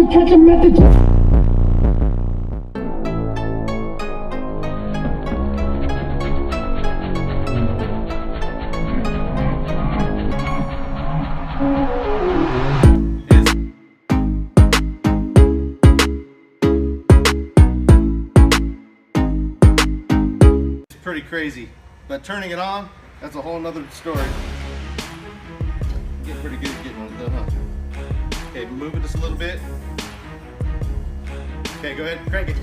catch him at the pretty crazy, but turning it on, that's a whole nother story. Getting pretty good at getting it though, huh? Okay, move it just a little bit. Okay, go ahead, crank it.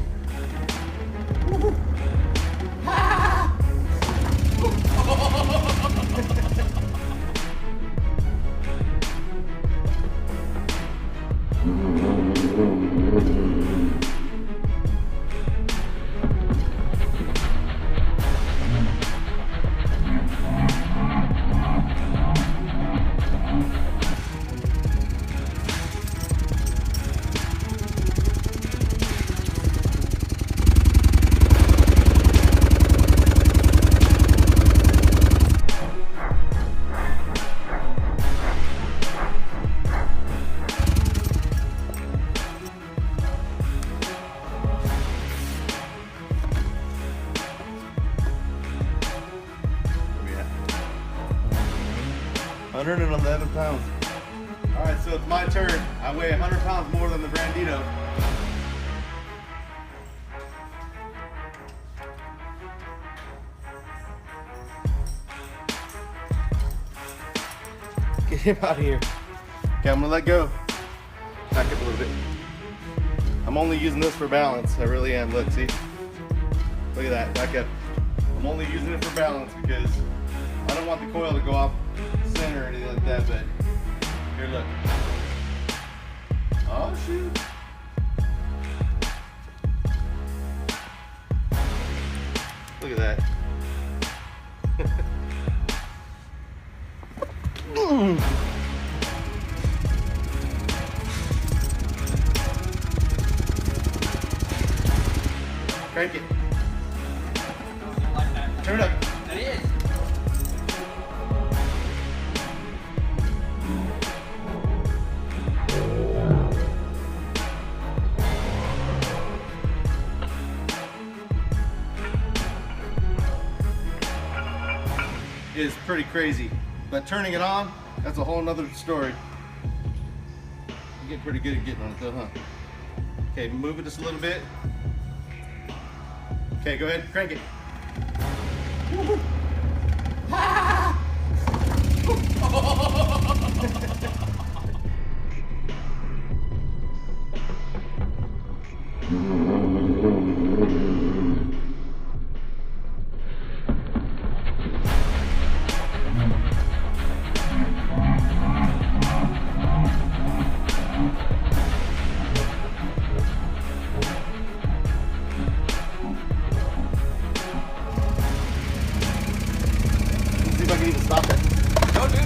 Hundred and 11 pounds. All right, so it's my turn. I weigh 100 pounds more than the Brandito. Get him out of here. Okay, I'm gonna let go. Back up a little bit. I'm only using this for balance. I really am. Look, see? Look at that. Back up. I'm only using it for balance because I don't want the coil to go off center or anything like that, but here, look. Oh, shoot. Look at that. Crank it. Turn it up. That is. Is pretty crazy, but turning it on, that's a whole nother story. You get pretty good at getting on it though, huh? Okay, move it just a little bit. Okay, go ahead, crank it.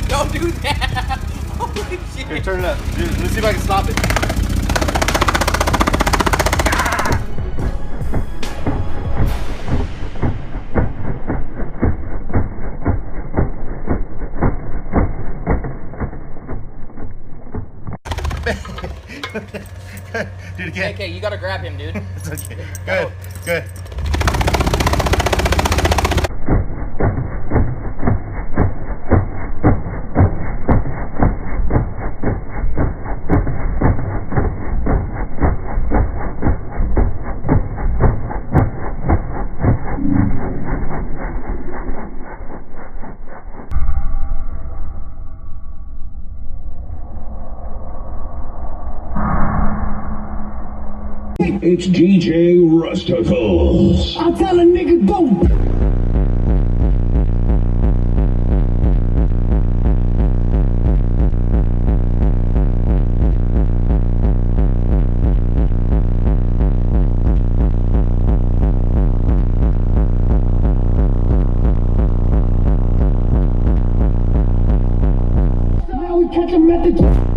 Don't do that! Holy shit! Here, turn it up. Dude, let me see if I can stop it. Do it again. Okay, you gotta grab him, dude. It's okay. Go ahead. Go ahead. It's DJ Rusticles. I tell a nigga go. Now we catch him at the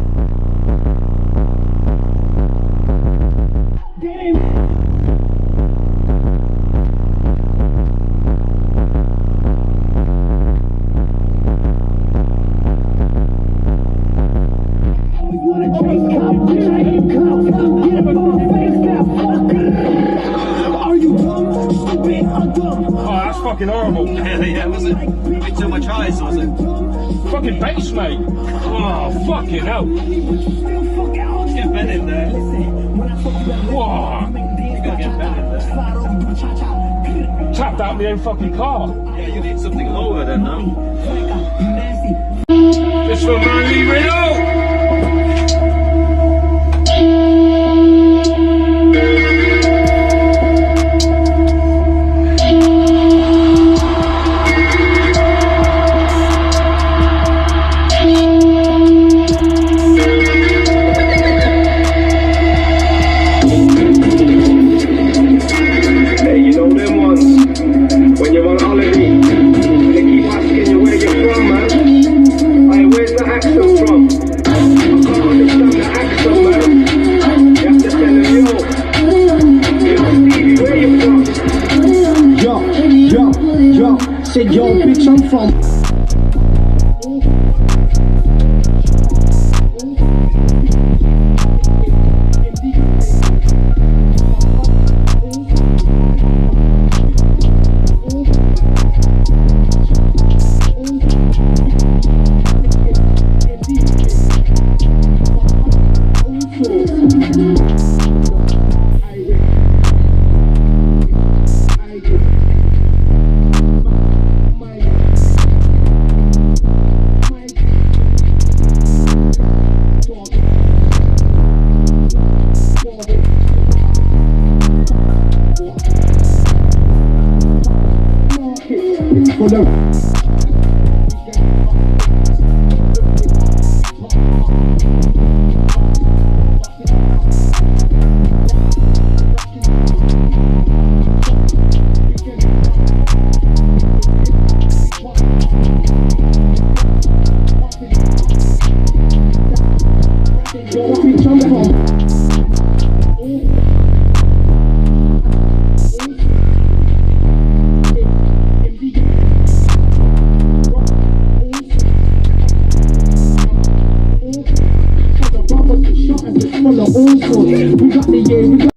that's fucking horrible. Yeah, was it? Bit too much ice, was it? Fucking bass, mate. Oh, fucking hell. Get Ben in there. Whoa. You gotta get Ben in there. Tapped out my own fucking car. Yeah, you need something lower than now. Just for Manly Rio. Said yo, bitch, I'm from. We got the